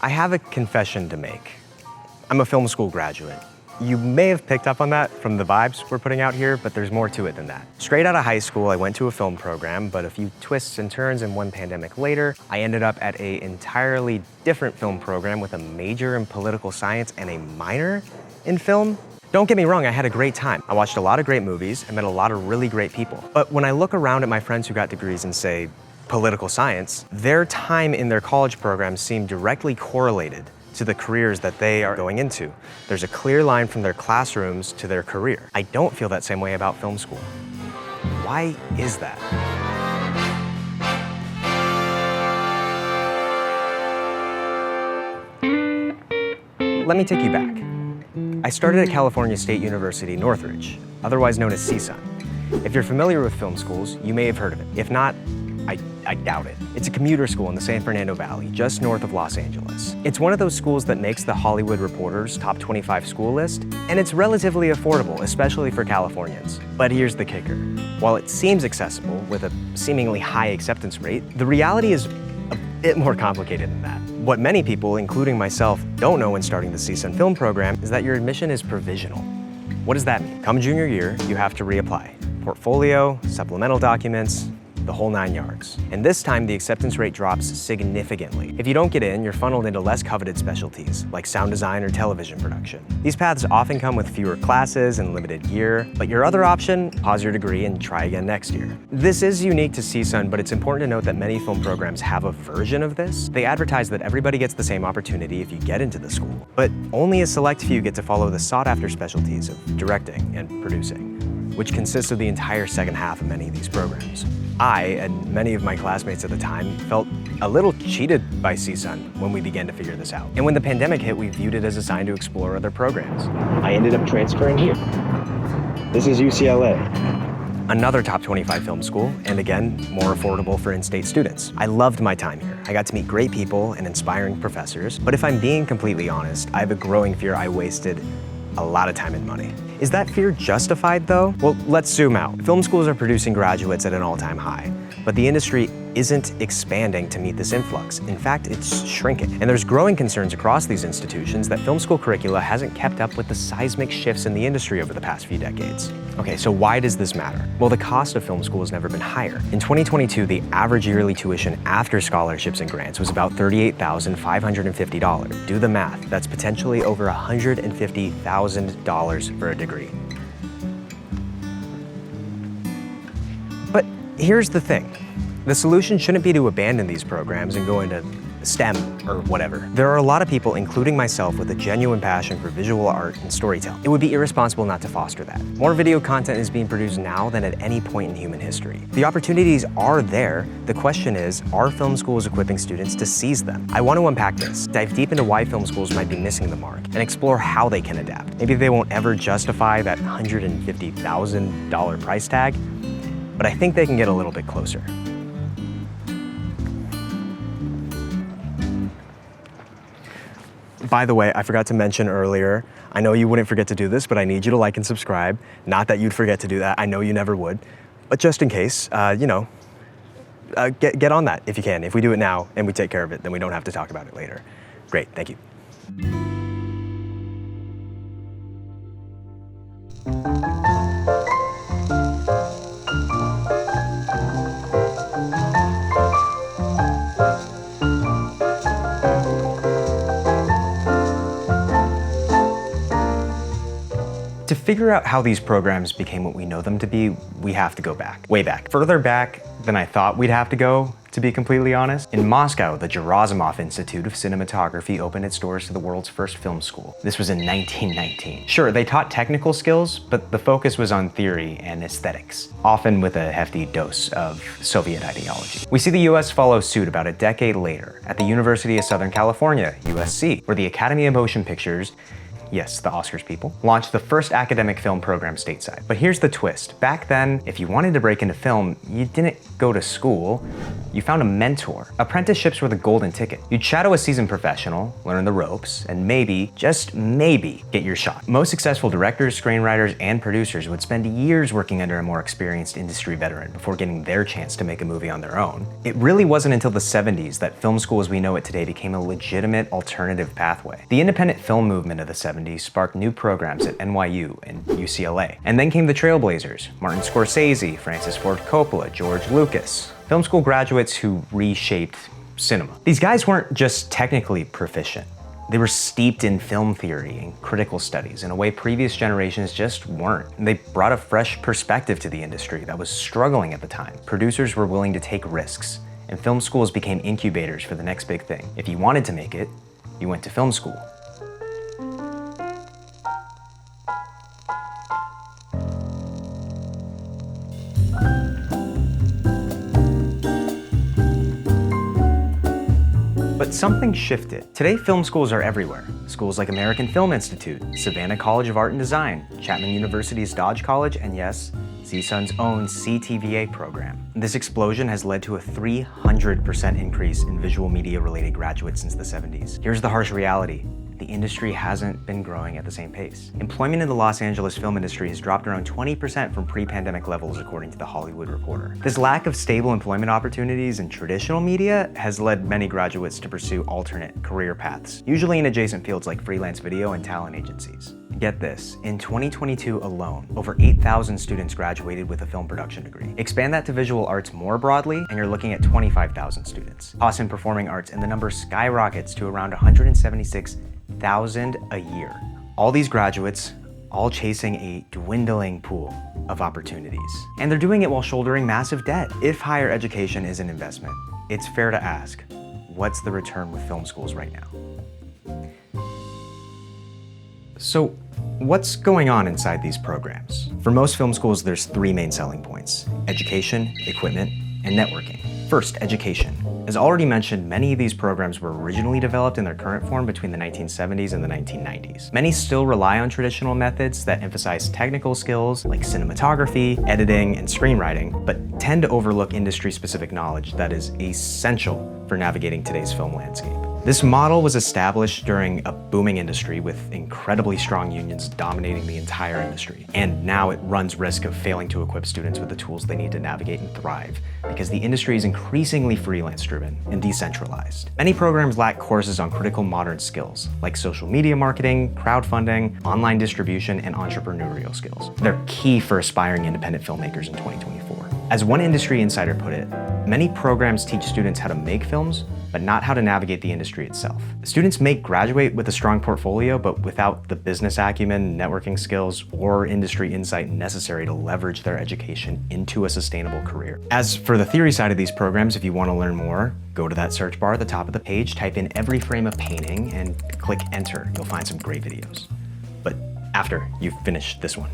I have a confession to make. I'm a film school graduate. You may have picked up on that from the vibes we're putting out here, but there's more to it than that. Straight out of high school, I went to a film program, but a few twists and turns and one pandemic later, I ended up at an entirely different film program with a major in political science and a minor in film. Don't get me wrong, I had a great time. I watched a lot of great movies and met a lot of really great people. But when I look around at my friends who got degrees in, say, political science, their time in their college programs seemed directly correlated to the careers that they are going into. There's a clear line from their classrooms to their career. I don't feel that same way about film school. Why is that? Let me take you back. I started at California State University, Northridge, otherwise known as CSUN. If you're familiar with film schools, you may have heard of it. If not, I doubt it. It's a commuter school in the San Fernando Valley, just north of Los Angeles. It's one of those schools that makes the Hollywood Reporter's top 25 school list, and it's relatively affordable, especially for Californians. But here's the kicker. While it seems accessible with a seemingly high acceptance rate, the reality is a bit more complicated than that. What many people, including myself, don't know when starting the CSUN film program is that your admission is provisional. What does that mean? Come junior year, you have to reapply. Portfolio, supplemental documents, the whole 9 yards. And this time, the acceptance rate drops significantly. If you don't get in, you're funneled into less coveted specialties, like sound design or television production. These paths often come with fewer classes and limited gear, but your other option, pause your degree and try again next year. This is unique to CSUN, but it's important to note that many film programs have a version of this. They advertise that everybody gets the same opportunity if you get into the school, but only a select few get to follow the sought-after specialties of directing and producing, which consists of the entire second half of many of these programs. I, and many of my classmates at the time, felt a little cheated by CSUN when we began to figure this out. And when the pandemic hit, we viewed it as a sign to explore other programs. I ended up transferring here. This is UCLA. Another top 25 film school, and again, more affordable for in-state students. I loved my time here. I got to meet great people and inspiring professors, but if I'm being completely honest, I have a growing fear I wasted a lot of time and money. Is that fear justified though? Well, let's zoom out. Film schools are producing graduates at an all-time high, but the industry isn't expanding to meet this influx. In fact, it's shrinking. And there's growing concerns across these institutions that film school curricula hasn't kept up with the seismic shifts in the industry over the past few decades. Okay, so why does this matter? Well, the cost of film school has never been higher. In 2022, the average yearly tuition after scholarships and grants was about $38,550. Do the math, that's potentially over $150,000 for a degree. But here's the thing. The solution shouldn't be to abandon these programs and go into STEM or whatever. There are a lot of people, including myself, with a genuine passion for visual art and storytelling. It would be irresponsible not to foster that. More video content is being produced now than at any point in human history. The opportunities are there. The question is, are film schools equipping students to seize them? I want to unpack this, dive deep into why film schools might be missing the mark, and explore how they can adapt. Maybe they won't ever justify that $150,000 price tag, but I think they can get a little bit closer. By the way, I forgot to mention earlier, I know you wouldn't forget to do this, but I need you to like and subscribe. Not that you'd forget to do that, I know you never would. But just in case, get on that if you can. If we do it now and we take care of it, then we don't have to talk about it later. Great, thank you. To figure out how these programs became what we know them to be, we have to go back, way back. Further back than I thought we'd have to go, to be completely honest. In Moscow, the Gerasimov Institute of Cinematography opened its doors to the world's first film school. This was in 1919. Sure, they taught technical skills, but the focus was on theory and aesthetics, often with a hefty dose of Soviet ideology. We see the US follow suit about a decade later at the University of Southern California, USC, where the Academy of Motion Pictures yes, the Oscars people, launched the first academic film program stateside. But here's the twist. Back then, if you wanted to break into film, you didn't go to school, you found a mentor. Apprenticeships were the golden ticket. You'd shadow a seasoned professional, learn the ropes, and maybe, just maybe, get your shot. Most successful directors, screenwriters, and producers would spend years working under a more experienced industry veteran before getting their chance to make a movie on their own. It really wasn't until the 70s that film school as we know it today became a legitimate alternative pathway. The independent film movement of the 70s sparked new programs at NYU and UCLA. And then came the trailblazers, Martin Scorsese, Francis Ford Coppola, George Lucas. Film school graduates who reshaped cinema. These guys weren't just technically proficient. They were steeped in film theory and critical studies in a way previous generations just weren't. They brought a fresh perspective to the industry that was struggling at the time. Producers were willing to take risks, and film schools became incubators for the next big thing. If you wanted to make it, you went to film school. But something shifted. Today, film schools are everywhere. Schools like American Film Institute, Savannah College of Art and Design, Chapman University's Dodge College, and yes, CSUN's own CTVA program. This explosion has led to a 300% increase in visual media-related graduates since the 70s. Here's the harsh reality. The industry hasn't been growing at the same pace. Employment in the Los Angeles film industry has dropped around 20% from pre-pandemic levels, according to The Hollywood Reporter. This lack of stable employment opportunities in traditional media has led many graduates to pursue alternate career paths, usually in adjacent fields like freelance video and talent agencies. Get this, in 2022 alone, over 8,000 students graduated with a film production degree. Expand that to visual arts more broadly, and you're looking at 25,000 students. Costs in performing arts, and the number skyrockets to around 176,000 a year. All these graduates, all chasing a dwindling pool of opportunities. And they're doing it while shouldering massive debt. If higher education is an investment, it's fair to ask, what's the return with film schools right now? So, what's going on inside these programs? For most film schools, there's three main selling points: education, equipment, and networking. First, education. As already mentioned, many of these programs were originally developed in their current form between the 1970s and the 1990s. Many still rely on traditional methods that emphasize technical skills like cinematography, editing, and screenwriting, but tend to overlook industry-specific knowledge that is essential for navigating today's film landscape. This model was established during a booming industry with incredibly strong unions dominating the entire industry. And now it runs risk of failing to equip students with the tools they need to navigate and thrive, because the industry is increasingly freelance-driven and decentralized. Many programs lack courses on critical modern skills, like social media marketing, crowdfunding, online distribution, and entrepreneurial skills. They're key for aspiring independent filmmakers in 2024. As one industry insider put it, many programs teach students how to make films, but not how to navigate the industry itself. Students may graduate with a strong portfolio, but without the business acumen, networking skills, or industry insight necessary to leverage their education into a sustainable career. As for the theory side of these programs, if you want to learn more, go to that search bar at the top of the page, type in every frame of painting, and click enter. You'll find some great videos. But after you've finished this one.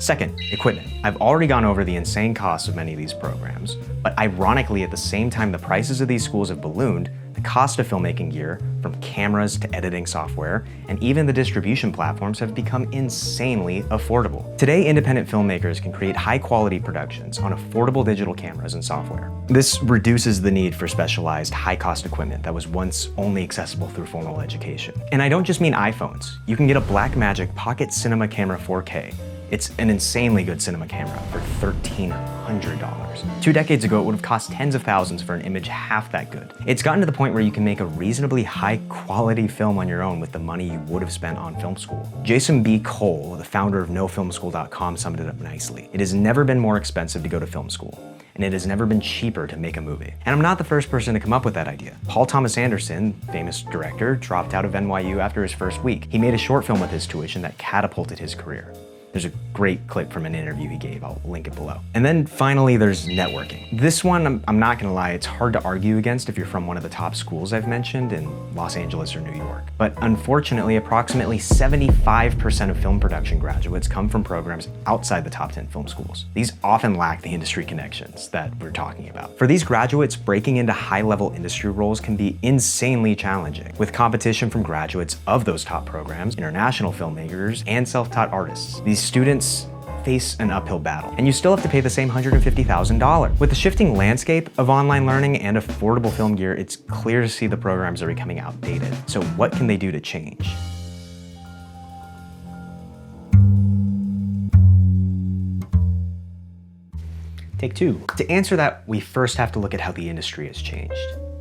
Second, equipment. I've already gone over the insane costs of many of these programs, but ironically, at the same time the prices of these schools have ballooned, the cost of filmmaking gear, from cameras to editing software, and even the distribution platforms have become insanely affordable. Today, independent filmmakers can create high-quality productions on affordable digital cameras and software. This reduces the need for specialized, high-cost equipment that was once only accessible through formal education. And I don't just mean iPhones. You can get a Blackmagic Pocket Cinema Camera 4K. It's an insanely good cinema camera for $1,300. 2 decades ago, it would have cost tens of thousands for an image half that good. It's gotten to the point where you can make a reasonably high-quality film on your own with the money you would have spent on film school. Jason B. Cole, the founder of NoFilmSchool.com, summed it up nicely. It has never been more expensive to go to film school, and it has never been cheaper to make a movie. And I'm not the first person to come up with that idea. Paul Thomas Anderson, famous director, dropped out of NYU after his first week. He made a short film with his tuition that catapulted his career. There's a great clip from an interview he gave. I'll link it below. And then finally, there's networking. This one, I'm not gonna lie, it's hard to argue against if you're from one of the top schools I've mentioned in Los Angeles or New York. But unfortunately, approximately 75% of film production graduates come from programs outside the top 10 film schools. These often lack the industry connections that we're talking about. For these graduates, breaking into high-level industry roles can be insanely challenging, with competition from graduates of those top programs, international filmmakers, and self-taught artists. These students face an uphill battle, and you still have to pay the same $150,000. With the shifting landscape of online learning and affordable film gear, it's clear to see the programs are becoming outdated. So what can they do to change? Take two. To answer that, we first have to look at how the industry has changed.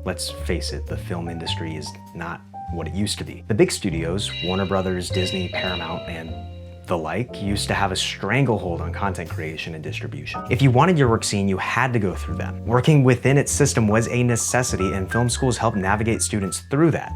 Let's face it, the film industry is not what it used to be. The big studios, Warner Brothers, Disney, Paramount, and the like, used to have a stranglehold on content creation and distribution. If you wanted your work seen, you had to go through them. Working within its system was a necessity, and film schools helped navigate students through that.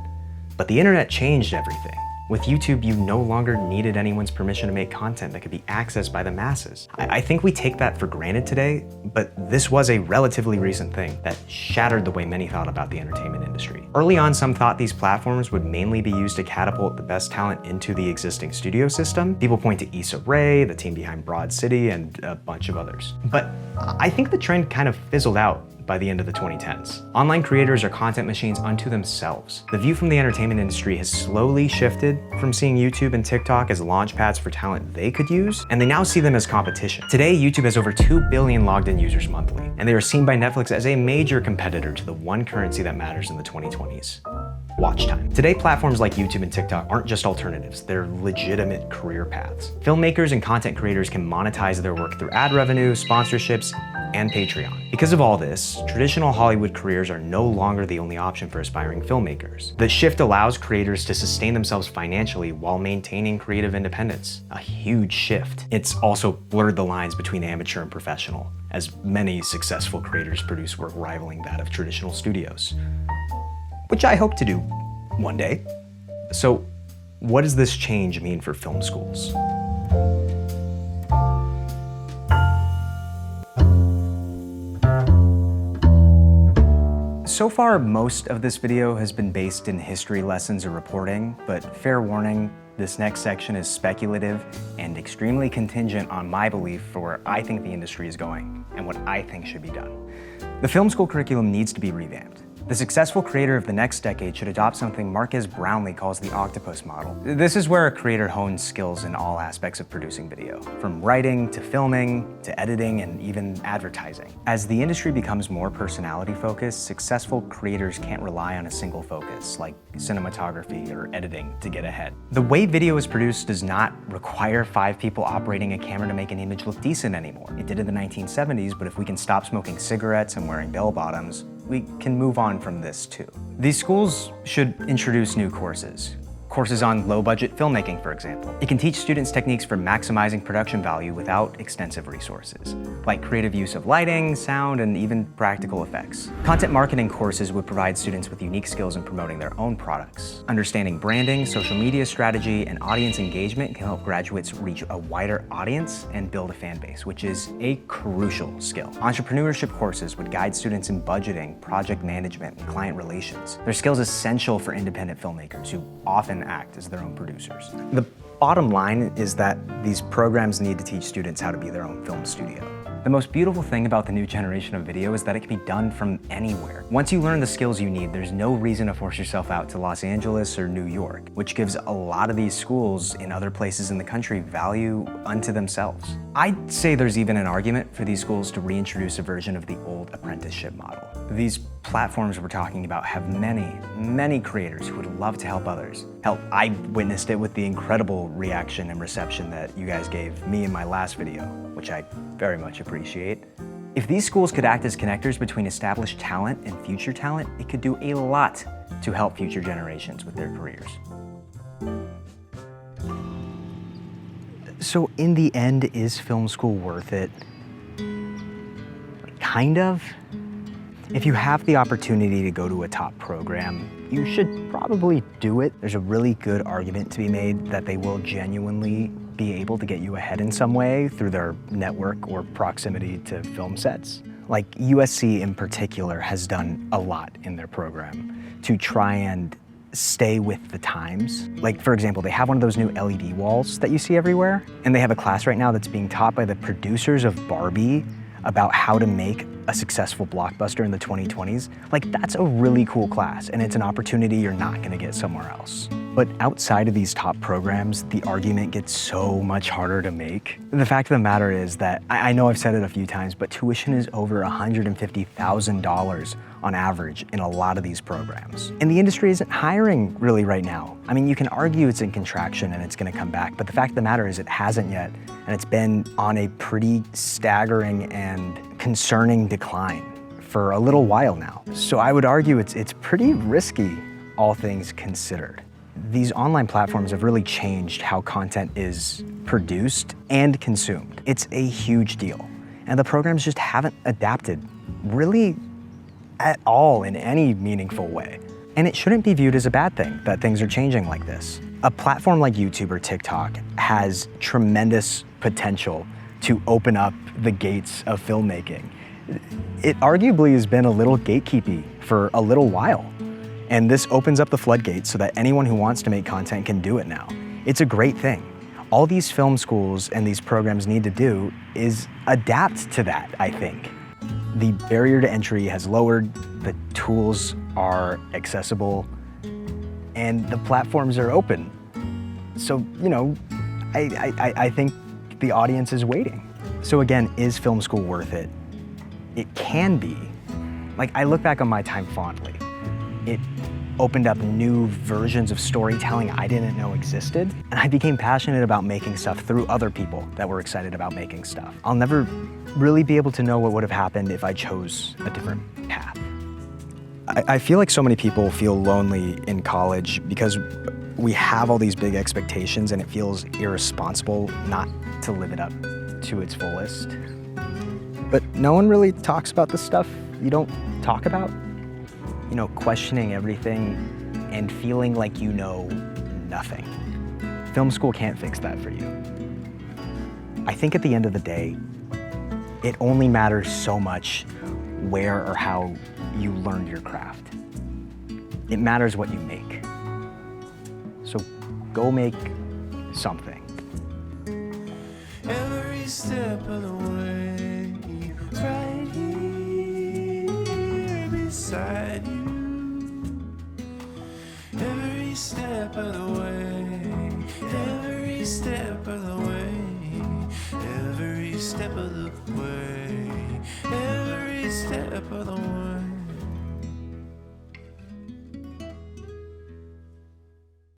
But the internet changed everything. With YouTube, you no longer needed anyone's permission to make content that could be accessed by the masses. I think we take that for granted today, but this was a relatively recent thing that shattered the way many thought about the entertainment industry. Early on, some thought these platforms would mainly be used to catapult the best talent into the existing studio system. People point to Issa Rae, the team behind Broad City, and a bunch of others. But I think the trend kind of fizzled out by the end of the 2010s. Online creators are content machines unto themselves. The view from the entertainment industry has slowly shifted from seeing YouTube and TikTok as launch pads for talent they could use, and they now see them as competition. Today, YouTube has over 2 billion logged in users monthly, and they are seen by Netflix as a major competitor to the one currency that matters in the 2020s. Watch time. Today, platforms like YouTube and TikTok aren't just alternatives, they're legitimate career paths. Filmmakers and content creators can monetize their work through ad revenue, sponsorships, and Patreon. Because of all this, traditional Hollywood careers are no longer the only option for aspiring filmmakers. The shift allows creators to sustain themselves financially while maintaining creative independence. A huge shift. It's also blurred the lines between amateur and professional, as many successful creators produce work rivaling that of traditional studios, which I hope to do one day. So, what does this change mean for film schools? So far, most of this video has been based in history lessons or reporting, but fair warning, this next section is speculative and extremely contingent on my belief for where I think the industry is going and what I think should be done. The film school curriculum needs to be revamped. The successful creator of the next decade should adopt something Marques Brownlee calls the octopus model. This is where a creator hones skills in all aspects of producing video, from writing to filming to editing and even advertising. As the industry becomes more personality focused, successful creators can't rely on a single focus, like cinematography or editing, to get ahead. The way video is produced does not require 5 people operating a camera to make an image look decent anymore. It did in the 1970s, but if we can stop smoking cigarettes and wearing bell-bottoms, we can move on from this too. These schools should introduce new courses. Courses on low-budget filmmaking, for example. It can teach students techniques for maximizing production value without extensive resources, like creative use of lighting, sound, and even practical effects. Content marketing courses would provide students with unique skills in promoting their own products. Understanding branding, social media strategy, and audience engagement can help graduates reach a wider audience and build a fan base, which is a crucial skill. Entrepreneurship courses would guide students in budgeting, project management, and client relations. They're skills essential for independent filmmakers who often act as their own producers. The bottom line is that these programs need to teach students how to be their own film studio. The most beautiful thing about the new generation of video is that it can be done from anywhere. Once you learn the skills you need, there's no reason to force yourself out to Los Angeles or New York, which gives a lot of these schools in other places in the country value unto themselves. I'd say there's even an argument for these schools to reintroduce a version of the old apprenticeship model. These platforms we're talking about have many creators who would love to help others. Hell, I witnessed it with the incredible reaction and reception that you guys gave me in my last video, which I very much appreciate. If these schools could act as connectors between established talent and future talent, it could do a lot to help future generations with their careers. So in the end, is film school worth it? Kind of. If you have the opportunity to go to a top program, you should probably do it. There's a really good argument to be made that they will genuinely be able to get you ahead in some way through their network or proximity to film sets. Like USC in particular has done a lot in their program to try and stay with the times. Like, for example, they have one of those new LED walls that you see everywhere, and they have a class right now that's being taught by the producers of Barbie about how to make a successful blockbuster in the 2020s. Like, that's a really cool class, and it's an opportunity you're not gonna get somewhere else. But outside of these top programs, the argument gets so much harder to make. The fact of the matter is that, I know I've said it a few times, but tuition is over $150,000 on average in a lot of these programs. And the industry isn't hiring really right now. I mean, you can argue it's in contraction and it's gonna come back, but the fact of the matter is it hasn't yet, and it's been on a pretty staggering and concerning decline for a little while now. So I would argue it's pretty risky, all things considered. These online platforms have really changed how content is produced and consumed. It's a huge deal, and the programs just haven't adapted really at all in any meaningful way. And it shouldn't be viewed as a bad thing that things are changing like this. A platform like YouTube or TikTok has tremendous potential to open up the gates of filmmaking. It arguably has been a little gatekeepy for a little while. And this opens up the floodgates so that anyone who wants to make content can do it now. It's a great thing. All these film schools and these programs need to do is adapt to that, I think. The barrier to entry has lowered, the tools are accessible, and the platforms are open. So, you know, I think the audience is waiting. So again, is film school worth it? It can be. Like, I look back on my time fondly. It opened up new versions of storytelling I didn't know existed, and I became passionate about making stuff through other people that were excited about making stuff. I'll never really be able to know what would have happened if I chose a different path. I feel like so many people feel lonely in college because we have all these big expectations and it feels irresponsible not to live it up to its fullest. But no one really talks about the stuff you don't talk about. You know, questioning everything and feeling like you know nothing. Film school can't fix that for you. I think at the end of the day, it only matters so much where or how you learned your craft. It matters what you make. So go make something. Every step of the way, right here beside you. Every step of the way, every step of the way, every step of the way, every step of the way.